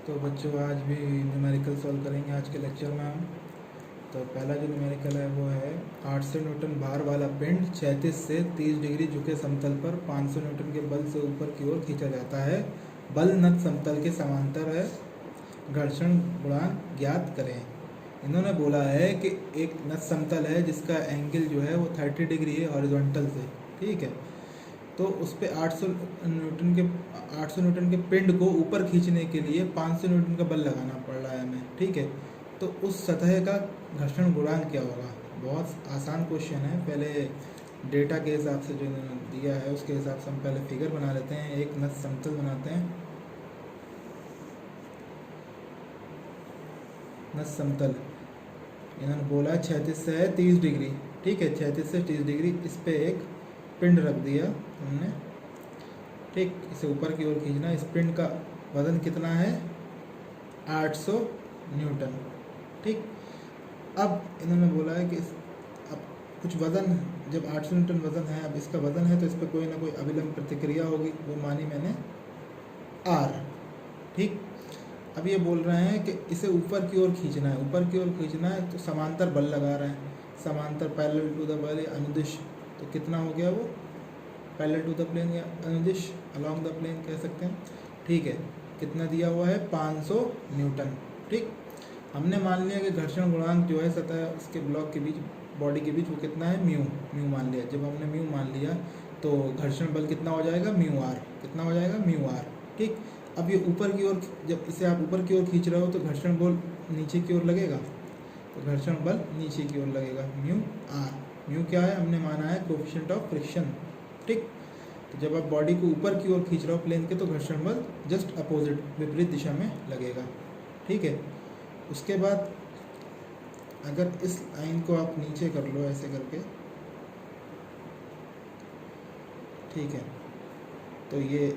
तो बच्चों आज भी न्यूमेरिकल सॉल्व करेंगे आज के लेक्चर में हम। तो पहला जो न्यूमेरिकल है वो है 800 न्यूटन भार वाला पिंड 36 से 30 डिग्री झुके समतल पर 500 न्यूटन के बल से ऊपर की ओर खींचा जाता है। बल नत समतल के समांतर है, घर्षण गुणांक ज्ञात करें। इन्होंने बोला है कि एक नत समतल है जिसका एंगल जो है वो 30 डिग्री है हॉरिजॉन्टल से, ठीक है। तो उस पे 800 न्यूटन के पिंड को ऊपर खींचने के लिए 500 न्यूटन का बल लगाना पड़ रहा है हमें, ठीक है। तो उस सतह का घर्षण गुणांक क्या होगा? बहुत आसान क्वेश्चन है। पहले डेटा के हिसाब से जो इन्होंने दिया है उसके हिसाब से हम पहले फिगर बना लेते हैं। एक नत समतल बनाते हैं, नत समतल इन्होंने बोला 36 से 30 डिग्री, ठीक है। 36 से 30 डिग्री, इस पे एक पिंड रख दिया हमने, ठीक। इसे ऊपर की ओर खींचना। इस पिंड का वजन कितना है? 800 न्यूटन, ठीक। अब इन्होंने बोला है कि अब कुछ वज़न, जब 800 न्यूटन वज़न है, अब इसका वज़न है तो इस पर कोई ना कोई अभिलंब प्रतिक्रिया होगी, वो मानी मैंने R, ठीक। अब ये बोल रहे हैं कि इसे ऊपर की ओर खींचना है, ऊपर की ओर खींचना है तो समांतर बल लगा रहे हैं। समांतर पैरेलल टू द बल, अनुदिश, तो कितना हो गया वो? पैरेलल टू द प्लेन या अनुदिश, अलोंग द प्लेन कह सकते हैं, ठीक है। कितना दिया हुआ है? 500 न्यूटन, ठीक। हमने मान लिया कि घर्षण गुणांक जो है सतह उसके ब्लॉक के बीच, बॉडी के बीच, वो कितना है? म्यू मान लिया। जब हमने म्यू मान लिया तो घर्षण बल कितना हो जाएगा? Mu r. कितना हो जाएगा? म्यू आर, ठीक। अब ये ऊपर की ओर, जब इसे आप ऊपर की ओर खींच रहे हो तो घर्षण बल नीचे की ओर लगेगा, तो घर्षण बल नीचे की ओर लगेगा, म्यू आर। म्यू क्या है? हमने माना है कोफिशिएंट ऑफ फ्रिक्शन, ठीक। तो जब आप बॉडी को ऊपर की ओर खींच रहे हो प्लेन के, तो घर्षण बल जस्ट अपोजिट, विपरीत दिशा में लगेगा, ठीक है। उसके बाद अगर इस लाइन को आप नीचे कर लो ऐसे करके, ठीक है, तो ये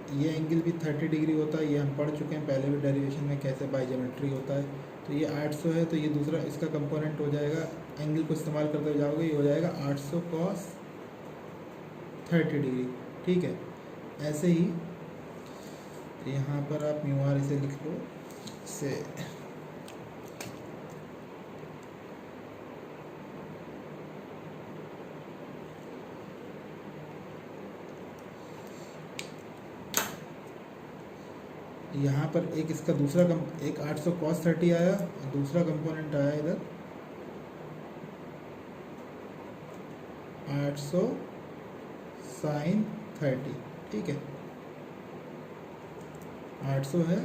एंगल भी 30 डिग्री होता है। ये हम पढ़ चुके हैं पहले भी डेरिवेशन में, कैसे बाई ज्योमेट्री होता है। तो ये 800 है, तो ये दूसरा इसका कंपोनेंट हो जाएगा, एंगल को इस्तेमाल करते हुए जाओगे, ये हो जाएगा 800 cos 30 डिग्री, ठीक है। ऐसे ही यहाँ पर आप म्यू आर इसे लिख लो, से यहाँ पर एक इसका दूसरा एक 800 cos 30 आया और दूसरा कंपोनेंट आया इधर 800 sin 30, ठीक है। 800 है,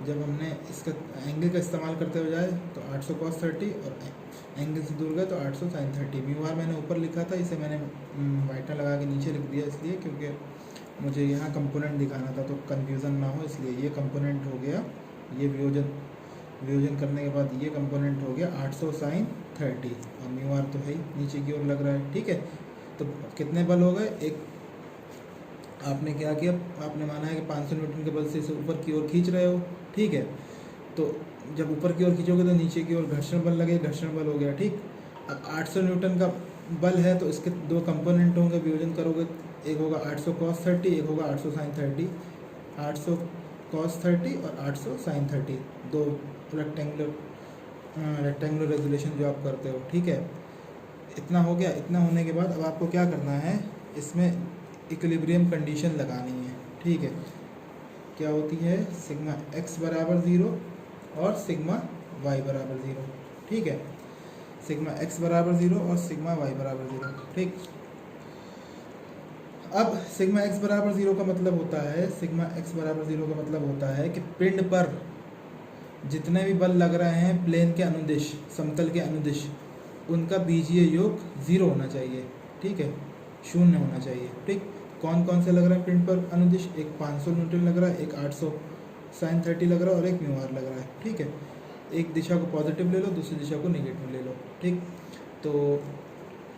जब हमने इसका एंगल का इस्तेमाल करते हुए जाए तो 800 cos 30 और एंगल से दूर गए तो 800 sin 30। म्यू आर मैंने ऊपर लिखा था, इसे मैंने वाइटनर लगा के नीचे लिख दिया, इसलिए क्योंकि मुझे यहाँ कंपोनेंट दिखाना था तो कंफ्यूजन ना हो, इसलिए ये कंपोनेंट हो गया। ये वियोजन करने के बाद ये कंपोनेंट हो गया 800 sin 30 और म्यू आर तो है ही नीचे की ओर लग रहा है, ठीक है। तो कितने बल हो गए? एक आपने क्या किया, आपने माना है कि 500 न्यूटन के बल से इसे ऊपर की ओर खींच रहे हो, ठीक है। तो जब ऊपर की ओर खींचोगे तो नीचे की ओर घर्षण बल लगे, घर्षण बल हो गया, ठीक। अब 800 न्यूटन का बल है तो इसके दो कंपोनेंट होंगे, वियोजन करोगे, एक होगा 800 cos 30, एक होगा 800 sin 30। 800 cos 30 और 800 sin 30, दो रेक्टेंगुलर रेजोल्यूशन जो आप करते हो, ठीक है। इतना हो गया। इतना होने के बाद अब आपको क्या करना है, इसमें इक्विलिब्रियम कंडीशन लगानी है, ठीक है। क्या होती है? सिग्मा x बराबर 0 और सिग्मा y बराबर 0, ठीक है। सिग्मा x बराबर 0 और सिग्मा y बराबर 0, ठीक। अब सिग्मा x बराबर 0 का मतलब होता है, सिग्मा x बराबर 0 का मतलब होता है कि पिंड पर जितने भी बल लग रहे हैं प्लेन के अनुदिश, समतल के अनुदिश, उनका बीजीय योग 0 होना चाहिए, ठीक है, 0 होना चाहिए, ठीक। कौन कौन से लग रहा है पिंड पर अनुदिश? एक 500 न्यूटन लग रहा है, एक 800 sin 30 लग रहा है और एक म्यू आर लग रहा है, ठीक है। एक दिशा को पॉजिटिव ले लो, दूसरी दिशा को नेगेटिव ले लो, ठीक। तो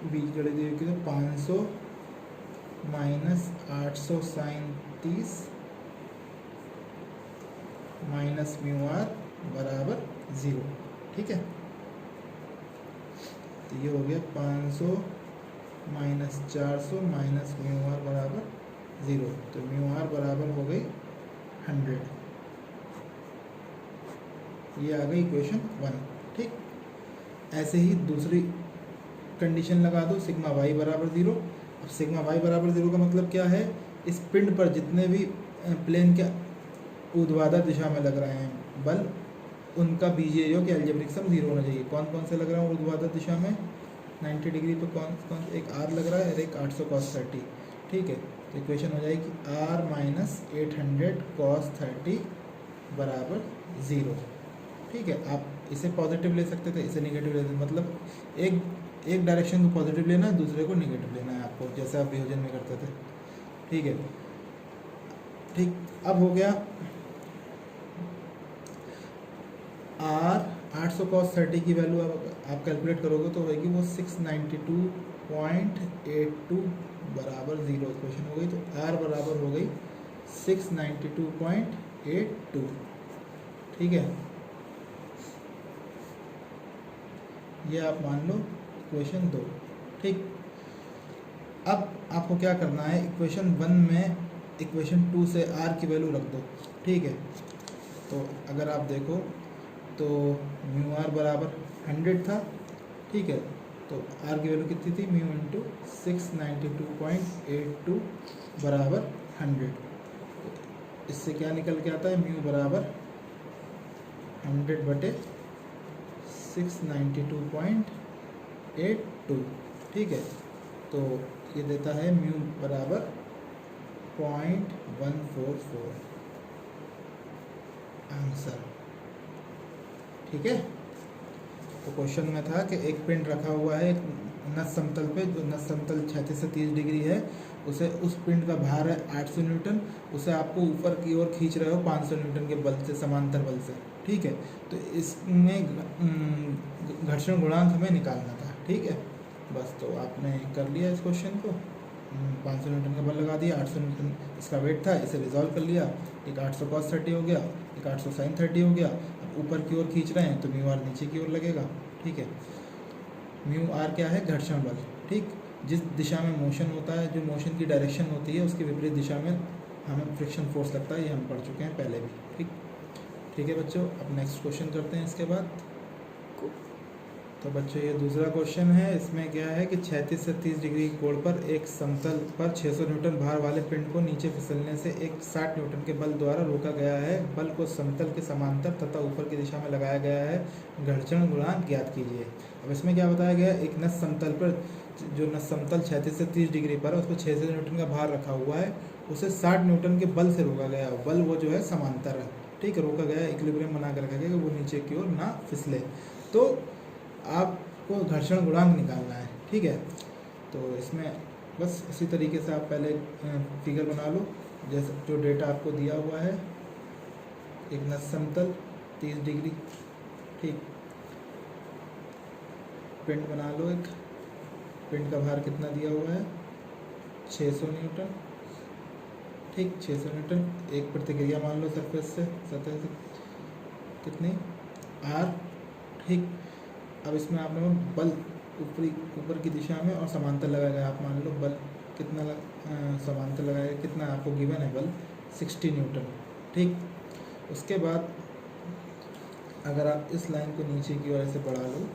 बीज गढ़ दिए 500 minus 800 sin 30 minus mu r बराबर 0, ठीक है। तो ये हो गया 500 माइनस 400 माइनस म्यू आर बराबर 0, तो म्यू आर बराबर हो गई 100, ये आ गई इक्वेशन 1। ठीक, ऐसे ही दूसरी कंडीशन लगा दो, सिग्मा वाई बराबर 0। अब सिग्मा वाई बराबर 0 का मतलब क्या है, इस पिंड पर जितने भी प्लेन के ऊर्ध्वाधर दिशा में लग रहे हैं बल, उनका बीजीय योग एल्जेब्रिक सम 0 होना चाहिए। कौन कौन से लग रहा है ऊर्ध्वाधर दिशा में, 90 डिग्री पे कौन कौन, एक आर लग रहा है और एक 800 cos 30। ठीक है, तो इक्वेशन हो जाएगी आर माइनस 800 cos 30 बराबर 0। ठीक है, आप इसे पॉजिटिव ले सकते थे, इसे निगेटिव ले सकते, मतलब एक डायरेक्शन को पॉजिटिव लेना है, दूसरे को निगेटिव लेना है आपको, जैसे आप विभाजन में करते थे। ठीक है, ठीक, अब हो गया आर 800 cos 30 की वैल्यू आप कैलकुलेट करोगे तो होगी वो 692.82 बराबर 0 इक्वेशन हो गई। तो आर बराबर हो गई 692.82। ठीक है, ये आप मान लो इक्वेशन 2। ठीक, अब आपको क्या करना है, इक्वेशन 1 में इक्वेशन 2 से आर की वैल्यू रख दो। ठीक है, तो अगर आप देखो तो म्यू आर बराबर 100 था। ठीक है, तो आर की वैल्यू कितनी थी, म्यू इंटू 692.82 बराबर 100। तो इससे क्या निकल के आता है, म्यू बराबर 100 बटे 692.82। ठीक है, तो ये देता है म्यू बराबर 0.144 आंसर। ठीक है, तो क्वेश्चन में था कि एक पिंड रखा हुआ है एक नस समतल पे, जो नस समतल 36 से 30 डिग्री है, उसे उस पिंड का भार है 800 न्यूटन, उसे आपको ऊपर की ओर खींच रहे हो 500 न्यूटन के बल से, समांतर बल से। ठीक है, तो इसमें घर्षण गुणांक हमें निकालना था। ठीक है, बस तो आपने कर लिया इस क्वेश्चन को, 500 न्यूटन का बल लगा दिया, 800 न्यूटन इसका वेट था, इसे रिजॉल्व कर लिया, एक 800 cos 30 हो गया, एक 800 sin 30 हो गया। अब ऊपर की ओर खींच रहे हैं तो म्यू आर नीचे की ओर लगेगा। ठीक है, म्यू आर क्या है, घर्षण बल। ठीक, जिस दिशा में मोशन होता है, जो मोशन की डायरेक्शन होती है, उसकी विपरीत दिशा में हमें फ्रिक्शन फोर्स लगता है, ये हम पढ़ चुके हैं पहले भी। ठीक, ठीक है बच्चों, अब नेक्स्ट क्वेश्चन करते हैं इसके बाद। तो बच्चों ये दूसरा क्वेश्चन है, इसमें क्या है कि 36 से 30 डिग्री कोण पर एक समतल पर 600 न्यूटन भार वाले पिंड को नीचे फिसलने से एक 60 न्यूटन के बल द्वारा रोका गया है। बल को समतल के समांतर तथा ऊपर की दिशा में लगाया गया है, घर्षण गुणांक ज्ञात कीजिए। अब इसमें क्या बताया गया, एक नस समतल पर, जो नस समतल 36 से 30 डिग्री पर है, उस पर 600 न्यूटन का भार रखा हुआ है, उसे 60 न्यूटन के बल से रोका गया है। बल वो जो है समांतर है। ठीक है, रोका गया है, इक्विलिब्रियम बना कर रखा गया कि वो नीचे की ओर ना फिसले। तो आपको घर्षण गुणांक निकालना है। ठीक है, तो इसमें बस इसी तरीके से आप पहले फिगर बना लो, जैसे जो डेटा आपको दिया हुआ है, एक नस समतल 30 डिग्री। ठीक, पिंड बना लो, एक पिंड का भार कितना दिया हुआ है, 600 न्यूटन। ठीक, 600 न्यूटन, एक प्रतिक्रिया मान लो सरफेस से, सतह से कितनी, आर। ठीक, अब इसमें आपने बल ऊपर की दिशा में और समांतर लगाया गया, आप मान लो बल कितना समांतर लगाया, कितना आपको गिवन है बल, 60 न्यूटन। ठीक, उसके बाद अगर आप इस लाइन को नीचे की ओर ऐसे बढ़ा लो,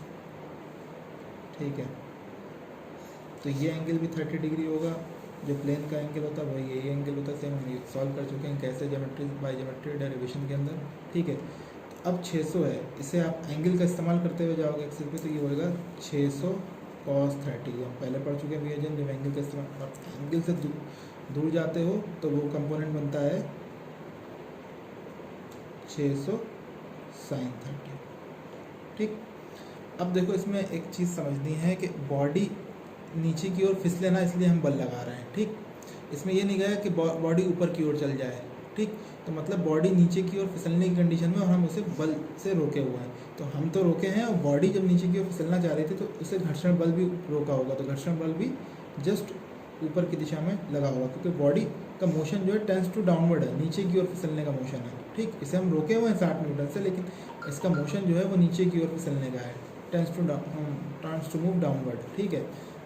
ठीक है, तो ये एंगल भी 30 डिग्री होगा, जो प्लेन का एंगल होता है वही यही एंगल होता है। सेम हम सॉल्व कर चुके हैं कैसे, ज्योमेट्री बाय ज्योमेट्री डेरिवेशन के अंदर। ठीक है, अब 600 है, इसे आप एंगल का इस्तेमाल करते हुए जाओगे एक्सेल पे, तो ये होगा 600 cos 30। हम पहले पढ़ चुके हैं विभाजन, जब एंगल का इस्तेमाल, एंगल से दूर जाते हो तो वो कंपोनेंट बनता है 600 sin 30। ठीक, अब देखो इसमें एक चीज़ समझनी है कि बॉडी नीचे की ओर फिसले ना, इसलिए हम बल लगा रहे हैं। ठीक, इसमें ये नहीं गया कि बॉडी ऊपर की ओर चल जाए। ठीक, तो मतलब बॉडी नीचे की ओर फिसलने की कंडीशन में और हम उसे बल से रोके हुए हैं, तो हम तो रोके हैं, और बॉडी जब नीचे की ओर फिसलना चाह रही थी तो उसे घर्षण बल भी रोका होगा, तो घर्षण बल भी जस्ट ऊपर की दिशा में लगा होगा, क्योंकि बॉडी का मोशन जो है टेंस टू डाउनवर्ड है, नीचे की ओर फिसलने का मोशन है। ठीक, इसे हम रोके हुए हैं 60 न्यूटन से, लेकिन इसका मोशन जो है वो नीचे की ओर फिसलने का है, टेंस टू मूव डाउनवर्ड। ठीक है,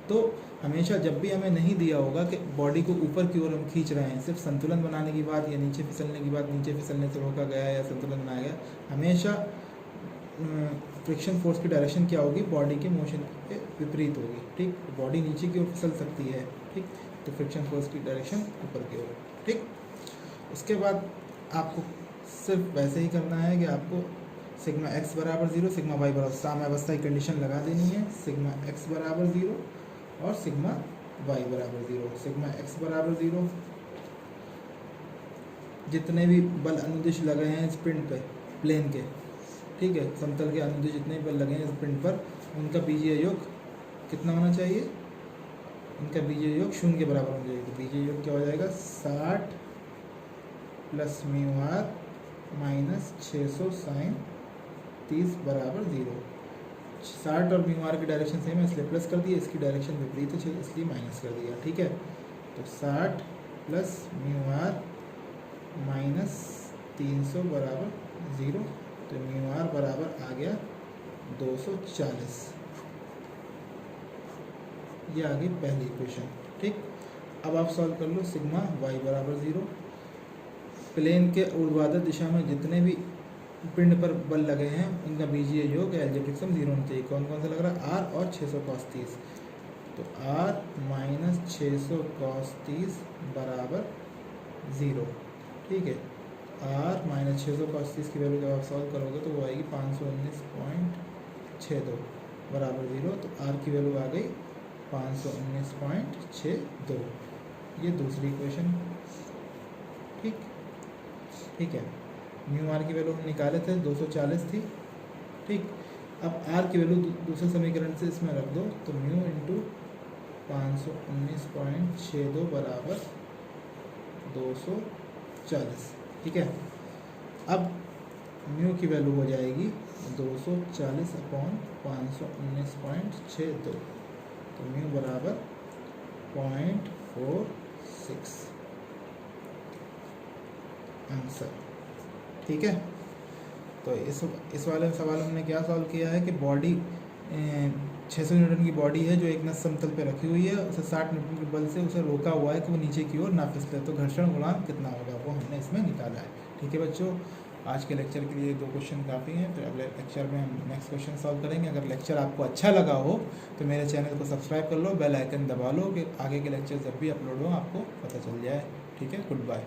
तो हमेशा जब भी हमें नहीं दिया होगा कि बॉडी को ऊपर की ओर हम खींच रहे हैं, सिर्फ संतुलन बनाने की बात या नीचे फिसलने की बात, नीचे फिसलने से रोका गया या संतुलन बनाया गया, हमेशा फ्रिक्शन फोर्स की डायरेक्शन क्या होगी, बॉडी के मोशन के विपरीत होगी, ठीक। बॉडी नीचे की ओर फिसल सकती है, ठीक, तो फ्रिक्शन फोर्स की डायरेक्शन ऊपर की ओर, ठीक। उसके बाद आपको सिर्फ वैसे ही करना है कि आपको सिग्मा एक्स बराबर 0, सिग्मा वाई बराबर, साम्यावस्था की कंडीशन लगा देनी है, सिग्मा एक्स बराबर 0 और सिग्मा वाई बराबर 0। सिग्मा एक्स बराबर 0, जितने भी बल अनुदिश लगे हैं स्प्रिंट पे, प्लेन के, ठीक है, समतल के अनुदिश जितने बल लगे हैं स्प्रिंट पर, उनका बीजीय योग कितना होना चाहिए, उनका बीजीय योग 0 के बराबर होना चाहिए। तो बीजीय योग क्या हो जाएगा, 60 plus mu r minus 600 sine 30 बराबर 0। 60 और म्यू आर की डायरेक्शन सेम है इसलिए प्लस कर दिया, इसकी डायरेक्शन विपरीत है इसलिए माइनस कर दिया, ठीक है। तो 60 प्लस म्यू आर माइनस 300 बराबर 0, तो म्यू आर बराबर आ गया 240। ये आ गई पहली इक्वेशन, ठीक। अब आप सॉल्व कर लो सिग्मा वाई बराबर 0। प्लेन के ऊर्ध्वाधर दिशा में जितने भी पिंड पर बल लगे हैं उनका बीजीय योग एल्जेब्रिक सम 0 होना चाहिए। कौन कौन सा लग रहा है, आर और 600 cos 30। तो आर माइनस 600 cos 30 बराबर 0, ठीक है। आर माइनस 600 cos 30 की वैल्यू जब आप सॉल्व करोगे तो वो आएगी 519.62 बराबर 0। तो आर की वैल्यू आ गई 519.62। ये दूसरी इक्वेशन, ठीक, ठीक है। म्यू आर की वैल्यू हम निकाले थे 240 थी, ठीक। अब आर की वैल्यू दूसरे समीकरण से इसमें रख दो, तो म्यू इंटू 519.62 बराबर 240, ठीक है। अब म्यू की वैल्यू हो जाएगी 240 अपॉन 519.62, तो म्यू बराबर 0.46 आंसर, ठीक है। तो इस वाले सवाल में हमने क्या सॉल्व किया है कि बॉडी 600 न्यूटन की बॉडी है जो एक नस समतल पे रखी हुई है, उसे 60 न्यूटन के बल से उसे रोका हुआ है कि वो नीचे की ओर ना फिसले, तो घर्षण गुणांक कितना होगा वो हमने इसमें निकाला है, ठीक है बच्चों। आज के लेक्चर के लिए 2 क्वेश्चन काफ़ी हैं, फिर अगले लेक्चर में हम नेक्स्ट क्वेश्चन सॉल्व करेंगे। अगर लेक्चर आपको अच्छा लगा हो तो मेरे चैनल को सब्सक्राइब कर लो, बेल आइकन दबा लो कि आगे के लेक्चर जब भी अपलोड हो आपको पता चल जाए, ठीक है। Good bye.